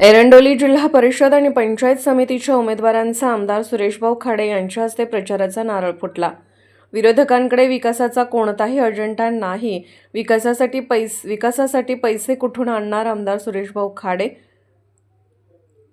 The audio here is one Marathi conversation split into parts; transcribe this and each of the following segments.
एरंडोली जिल्हा परिषद आणि पंचायत समितीच्या उमेदवारांचा आमदार सुरेशभाऊ खाडे यांच्या हस्ते प्रचाराचा नारळ फुटला। विरोधकांकडे विकासाचा कोणताही अजेंडा नाही, विकासासाठी पैसे कुठून आणणार आमदार सुरेशभाऊ खाडे।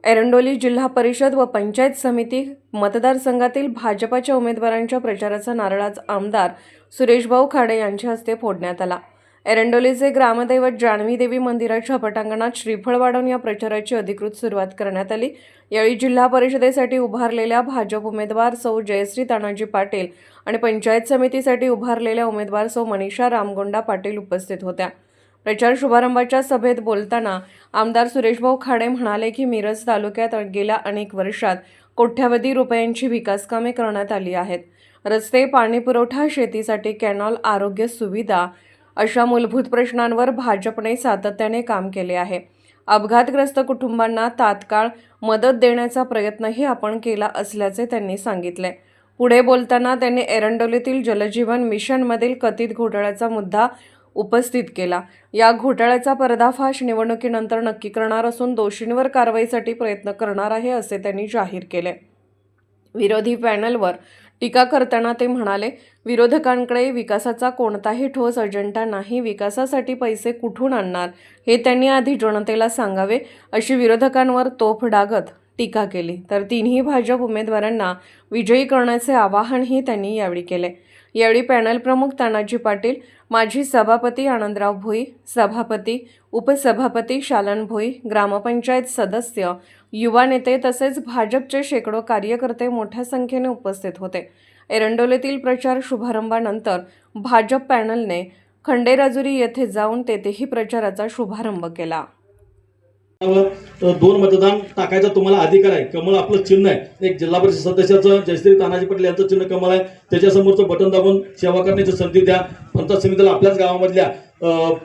एरंडोली जिल्हा परिषद व पंचायत समिती मतदारसंघातील भाजपाच्या उमेदवारांच्या प्रचाराचा नारळ आज आमदार सुरेशभाऊ खाडे यांच्या हस्ते फोडण्यात आला। एरंडोलीचे ग्रामदैवत जानवी देवी मंदिराच्या पटांगणात श्रीफळ वाढवून या प्रचाराची अधिकृत सुरुवात करण्यात आली। यावेळी जिल्हा परिषदेसाठी उभारलेल्या भाजप उमेदवार सौ जयश्री तानाजी पाटील आणि पंचायत समितीसाठी उभारलेल्या उमेदवार सौ मनीषा रामगोंडा पाटील उपस्थित होत्या। प्रचार शुभारंभाच्या सभेत बोलताना आमदार सुरेशभाऊ खाडे म्हणाले की मिरज तालुक्यात गेल्या अनेक वर्षात कोट्यावधी रुपयांची विकास कामे करण्यात आली आहेत। रस्ते, पाणी पुरवठा, शेतीसाठी कॅनॉल, आरोग्य सुविधा अशा मूलभूत प्रश्नांवर भाजपने सातत्याने काम केले आहे। अपघातग्रस्त कुटुंबांना तात्काळ मदत देण्याचा प्रयत्नही आपण केला असल्याचे त्यांनी सांगितले। पुढे बोलताना त्यांनी एरंडोलीतील जलजीवन मिशनमधील कथित घोटाळ्याचा मुद्दा उपस्थित केला। या घोटाळ्याचा पर्दाफाश निवडणुकीनंतर नक्की करणार असून दोषींवर कारवाईसाठी प्रयत्न करणार आहे असे त्यांनी जाहीर केले। विरोधी पॅनलवर टीका करताना ते म्हणाले, विरोधकांकडे विकासाचा कोणताही ठोस अजेंडा नाही, विकासासाठी पैसे कुठून आणणार हे त्यांनी आधी जनतेला सांगावे अशी विरोधकांवर तोफ डागत टीका केली। तर तिन्ही भाजप उमेदवारांना विजयी करण्याचे आवाहनही त्यांनी यावेळी केले। यावेळी पॅनल प्रमुख तानाजी पाटील, माजी सभापती आनंदराव भोई, सभापती, उपसभापती शालन भोई, ग्रामपंचायत सदस्य, युवा नेते तसेच भाजपचे शेकडो कार्यकर्ते मोठ्या संख्येने उपस्थित होते। एरंडोलीतील प्रचार शुभारंभानंतर भाजप पॅनलने खंडेराजुरी येथे जाऊन तेथेही प्रचाराचा शुभारंभ केला। दोन मतदान टाकायचा तुम्हाला अधिकार आहे। कमळ आपलं चिन्ह आहे। एक जिल्हा परिषद सदस्याचं जयश्री तानाजी पाटील यांचं चिन्ह कमळ आहे। त्याच्यासमोरचं बटन दाबून सेवा करण्याची संधी द्या। पंचायत समितीला आपल्याच गावामधल्या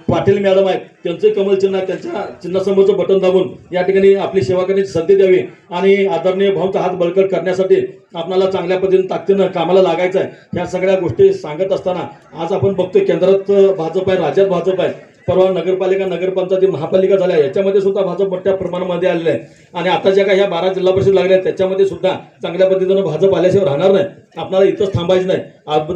पाटील मॅडम आहेत, त्यांचं कमळ चिन्ह आहे, त्यांच्या चिन्हासमोरचं बटन दाबून या ठिकाणी आपली सेवा करण्याची संधी द्यावी आणि आदरणीय भाऊंचा हात बळकट करण्यासाठी आपल्याला चांगल्या पद्धतीने ताकदीनं कामाला लागायचं आहे। ह्या सगळ्या गोष्टी सांगत असताना आज आपण बघतोय केंद्रात भाजप आहे, राज्यात भाजप आहे, परवा नगरपालिका, नगरपंचायती, महापालिका झाल्या, याच्यामध्ये सुद्धा भाजप मोठ्या प्रमाणामध्ये आलेलं आहे आणि आता ज्या काही ह्या 12 जिल्हा परिषद लागल्या त्याच्यामध्ये सुद्धा चांगल्या पद्धतीनं भाजप आल्याशिवाय राहणार नाही। आपल्याला इथंच थांबायचं नाही।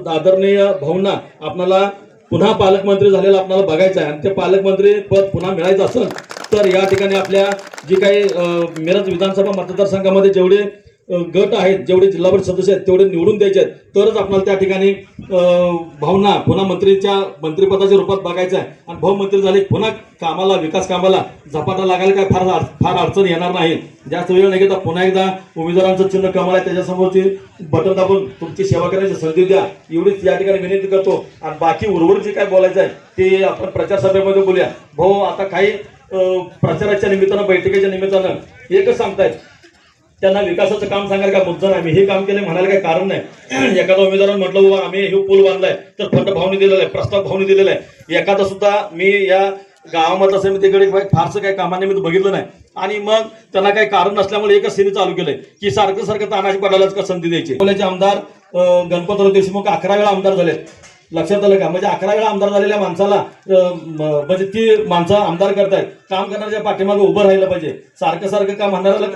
आदरणीय भाऊंना आपल्याला पुन्हा पालकमंत्री झालेला आपल्याला बघायचं आहे आणि ते पालकमंत्री पद पुन्हा मिळायचं असेल तर या ठिकाणी आपल्या जी काही मिरज विधानसभा मतदारसंघामध्ये जेवढे गट आहेत, जेवढे जिल्हा परिषद सदस्य आहेत तेवढे निवडून द्यायचे आहेत, तरच आपल्याला त्या ठिकाणी भाऊंना पुन्हा मंत्रिपदाच्या रूपात बघायचं आहे आणि भाऊ मंत्री झाले पुन्हा कामाला, विकास कामाला झपाटा लागायला काय फार अडचण येणार नाही। जास्त वेळ नाही घेता पुन्हा एकदा उमेदवारांचं चिन्ह कमळ आहे, त्याच्यासमोरची बटन दाबून तुमची सेवा करण्याची संधी द्या, एवढीच या ठिकाणी विनंती करतो। आणि बाकी उर्वरित जे काय बोलायचं आहे ते आपण प्रचार सभेमध्ये बोलूया। भाऊ आता काही प्रचाराच्या निमित्तानं, बैठकीच्या निमित्तानं एकच सांगतायत, त्यांना विकासाचं काम सांगायला काय मुद्दा नाही, मी हे काम केलं म्हणायला काही कारण नाही। एखादा उमेदवारानं म्हटलं बाबा आम्ही हे पूल बांधलाय तर फंड भावनी दिलेला आहे, प्रस्ताव भावनी दिलेला आहे। एखादा सुद्धा मी या गावामध्ये समितीकडे फारसं काही कामानिमित्त बघितलं नाही आणि मग त्यांना काही कारण नसल्यामुळे एकच सिनी चालू केलंय की सारखं तानाजी पाटलालाच का संधी द्यायची। बोलायचे आमदार गणपतराव देशमुख 11 वेळा आमदार झाले, लक्षात आलं का? म्हणजे 11 वेळा आमदार झालेल्या माणसाला म्हणजे ती माणसं आमदार करतायत, काम करण्याच्या पाठीमागे उभं राहिलं पाहिजे। सारखं काम म्हणणाऱ्याला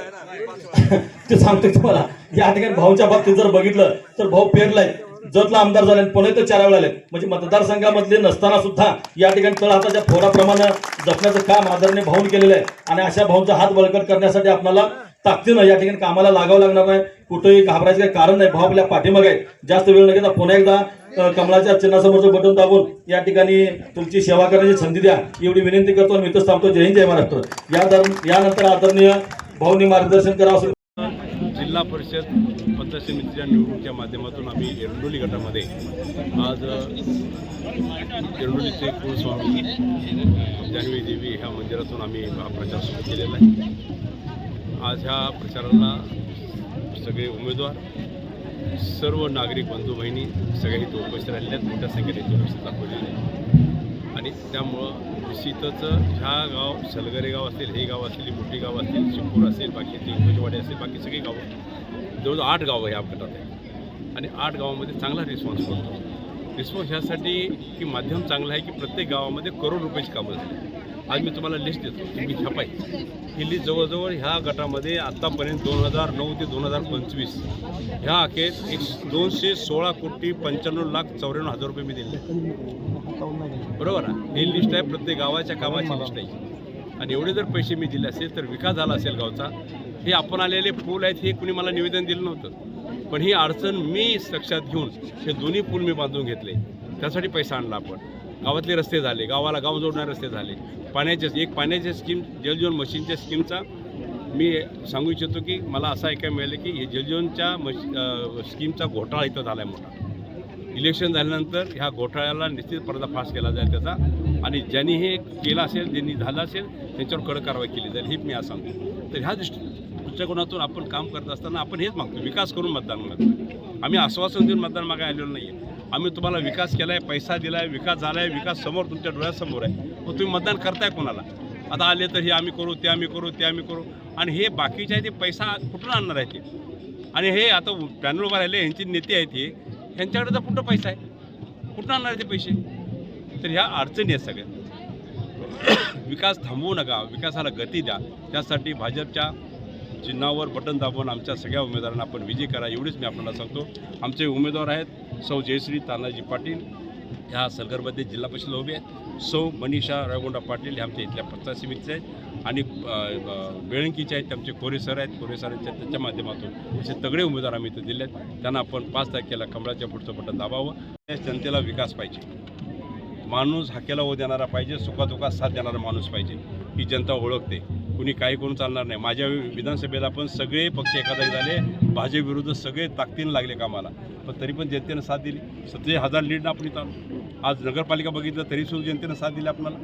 ते सांगतोय तुम्हाला। या ठिकाणी भाऊच्या बाबतीत जर बघितलं तर भाऊ पेरलाय, जतला आमदार झाले, पुणे तर 4 वेळा आले, म्हणजे मतदारसंघामधले नसताना सुद्धा या ठिकाणी तळहाताच्या फोडाप्रमाणे जपण्याचं काम आदरणीय भाऊन केलेलं आहे आणि अशा भाऊंचा हात बळकट करण्यासाठी आपल्याला ताकदीनं या ठिकाणी कामाला लागावं लागणार नाही। कुठेही घाबरायचं काही कारण नाही, भाऊ आपल्या पाठीमागे आहे। जास्त वेळ न घेता पुन्हा एकदा कमळाच्या चिन्हासमोरचं बटन दाबून या ठिकाणी तुमची सेवा करण्याची संधी द्या, एवढी विनंती करतो आणि इथंच थांबतो। जय हिंद, जय महाराष्ट्र। यानंतर आदरणीय भाऊंनी मार्गदर्शन करावं। जिल्हा परिषद पंचायत समितीच्या निवडणुकीच्या माध्यमातून आम्ही एरंडोली गटामध्ये आज एरंडोलीचे कुलस्वामी जानवी देवी ह्या मंदिरातून आम्ही प्रचार सुरू केलेला आहे। आज ह्या प्रचाराला सगळे उमेदवार, सर्व नागरिक बंधू बहिणी सगळे इथे उपस्थित राहिलेले आहेत, मोठ्या संख्येने इथे उपस्थित दाखवलेले आहे आणि त्यामुळं निश्चितच ह्या गाव, सलगरे गाव असेल, हे गाव असेल, मोठी गाव असतील, चिपूर असेल, बाकी तिंगवाडी असेल, बाकी सगळी गावं, जवळजवळ 8 गावं ह्या गटात आहे आणि 8 गावामध्ये चांगला रिस्पॉन्स पडतो। रिस्पॉन्स ह्यासाठी की माध्यम चांगलं आहे की प्रत्येक गावामध्ये करोड रुपयाची कामं झाली। आज मी तुम्हाला लिस्ट देतो की मी छापायची ही लिस्ट जवळजवळ ह्या गटामध्ये आत्तापर्यंत 2009 ते 2025 ह्या अखेर 216,95,94,94,000 रुपये मी दिले. बरोबर आहे, ही लिस्ट आहे प्रत्येक गावाच्या कामाची लिस्ट आहे. आणि एवढे जर पैसे मी दिले असेल तर विकास झाला असेल गावचा. हे आपण आलेले पूल आहेत हे कुणी मला निवेदन दिलं नव्हतं, पण ही अडचण मी लक्षात घेऊन हे दोन्ही पूल मी बांधून घेतले. त्यासाठी पैसा आणला आपण. गावातले रस्ते झाले, गावाला गाव जोडणारे रस्ते झाले, पाण्याच्या स्कीम जलजीवन मशीनच्या स्कीमचा मी सांगू इच्छितो की मला असं ऐकायला मिळालं की हे जलजीवनच्या स्कीमचा घोटाळा इथं झाला आहे मोठा. इलेक्शन झाल्यानंतर ह्या घोटाळ्याला निश्चित पर्दाफाश केला जाईल त्याचा, आणि ज्यांनी हे केलं असेल, ज्यांनी झालं असेल त्यांच्यावर कडक कारवाई केली जाईल हे मी आज सांगतो. तर ह्या दृष्टिकोनातून आपण काम करत असताना आपण हेच मागतो, विकास करून मतदान मागतो. आम्ही आश्वासन देऊन मतदान मागायला आलेलो नाही आहे. आम्ही तुम्हाला विकास केला आहे, पैसा दिला आहे, विकास झाला आहे, विकास समोर तुमच्या डोळ्यासमोर आहे. मग तुम्ही मतदान करताय कोणाला? आता आले तर हे आम्ही करू, ते आम्ही करू, ते आम्ही करू, आणि हे बाकीचे आहे ते पैसा कुठून आणणार आहे ते? आणि हे आता पॅनल उभा राहिले ह्यांचे नेते आहेत हे, ह्यांच्याकडे तर कुठं पैसा आहे, कुठून आणणार आहे ते पैसे? तर ह्या अडचणी आहेत सगळ्या. विकास थांबवू नका, विकासाला गती द्या. त्यासाठी भाजपच्या चिन्हावर बटन दाबून आमच्या सगळ्या उमेदवारांना आपण विजयी करा एवढीच मी आपल्याला सांगतो. आमचे उमेदवार आहेत सौ जयश्री तानाजी पाटील ह्या सलगरमध्ये जिल्हा परिषद उभे आहेत, सौ मनीषा रायगोंडा पाटील हे आमच्या इथल्या पंचायत समितीचे आहेत, आणि बेळंकीचे आहेत आमचे कोरे सर आहेत. कोरे सरांच्या त्याच्या माध्यमातून असे तगडे उमेदवार आम्ही इथं दिले आहेत. त्यांना आपण 5 तारखेला कमळाच्या पुढचं बटन दाबावं. जनतेला विकास पाहिजे, माणूस हाकेला ओ देणारा पाहिजे, सुखादुखात साथ देणारा माणूस पाहिजे. ही जनता ओळखते, कुणी काही करून चालणार नाही. माझ्या विधानसभेला पण सगळे पक्ष एकाजागी झाले, भाजप विरुद्ध सगळे ताकदीनं लागले कामाला, पण तरी पण जनतेनं साथ दिली. 37,000 लीडनं आपण इथं आलो. आज नगरपालिका बघितलं तरीसुद्धा जनतेनं साथ दिली आपल्याला.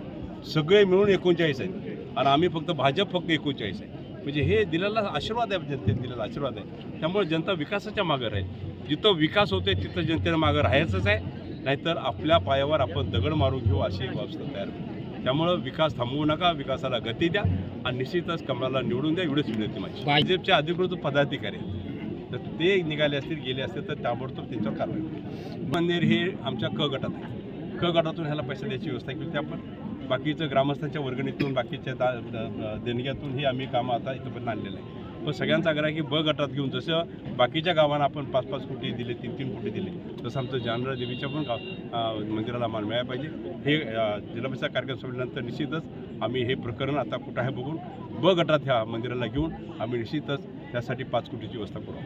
सगळे मिळून 39 आहेत, आणि आम्ही फक्त 41 आहे. म्हणजे हे दिलेला आशीर्वाद आहे, जनतेने दिलेला आशीर्वाद आहे. त्यामुळे जनता विकासाच्या मागं राहील. जिथं विकास होतोय तिथं जनतेनं मागं राहायचंच आहे, नाहीतर आपल्या पायावर आपण दगड मारून घेऊ अशी एक अवस्था तयार होईल. त्यामुळं विकास थांबवू नका, विकासाला गती द्या, आणि निश्चितच कमळाला निवडून द्या एवढीच विनंती माझी. भाजपचे अधिकृत पदाधिकारी तर ते निघाले असतील, गेले असतील तर ताबडतोब त्यांच्यावर कारवाई होईल. मंदिर हे आमच्या क गटात आहे. क गटातून ह्याला पैसा द्यायची व्यवस्था केली होती आपण. बाकीचं ग्रामस्थांच्या वर्गणीतून, बाकीच्या देणग्यातून हे आम्ही कामं आता इथंपर्यंत आणलेलं आहे. पण सगळ्यांचा आग्रह आहे की ब गटात घेऊन, जसं बाकीच्या गावांना आपण 5-5 कोटी दिले, 3-3 कोटी दिले, तसं आमचं जानरा देवीच्या पण मंदिराला मान मिळायला पाहिजे. हे जिल्हा परिषद कार्यक्रम संपल्यानंतर निश्चितच आम्ही हे प्रकरण आता कुठं आहे बघून ब गटात ह्या मंदिराला घेऊन आम्ही निश्चितच त्यासाठी 5 कोटीची व्यवस्था करू.